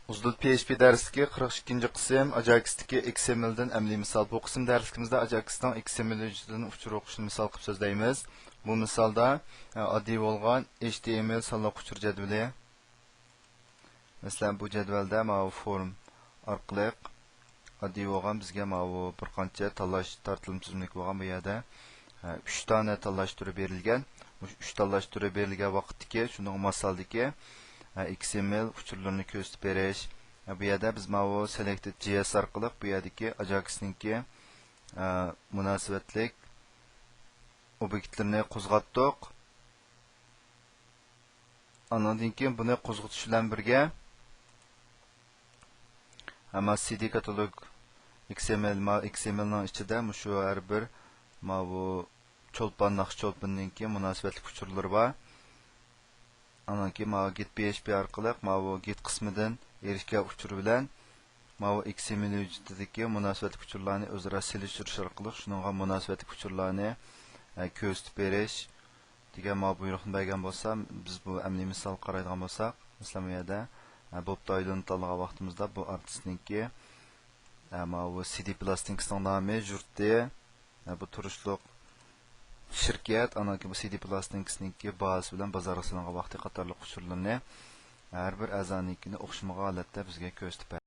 Uzdul PHP dersligi 42. qism Ajax'taki XML'dan əmli misal. Bu qism dərsimizdə Ajax'dan XML ücüdən uçur oxuşunu misal qılıb sözləyimiz. Bu misalda addi olğan HTML sallaq uçur cədvəli. Məsələn, bu cədvəldə məvu form arqılıq addi olğan bizə məvu bir qancha tanlash tartılım tüzümlük olğan bu yerdə 3 tane tanlash türü berilgan. Bu 3 tanlash türü berilgan vaqtdagi şunun misaldagi XML uçurlarını ko'rsatib berish. Bu yerda biz mana selected.js orqali bu yerdagi Ajax'ningki munosabatlik obyektlarni qo'zg'atdik. Andan keyin buni qo'zg'atish bilan birga ama CD katalog XML ning ichida shu har bir mana cho'lpon naqsh cho'lponninki munosabatlik uçurlari bor. Anan ki git PHP arqılıq git qismidan erishgan uçur bilan XML vücudidagi munosabatli uçurlarni o'zaro selishtirish orqali shuningga munosabatli uçurlarni ko'rsatib berish degan buyruqni bergan bo'lsa, biz bu amaliy misol qaraydigan bo'lsak, masalan bu yerda Bobtoydan tanlagan vaqtimizda bu artistningki bu CD Plastics'ning nomi, yurti, bu turishliq şirket anaki bu CD Plastics'ninki bazası bilan bozorga solingan vaqti qatorliq uçurlarni har bir a'zoninkini o'xshamagan holatda bizga ko'rsatib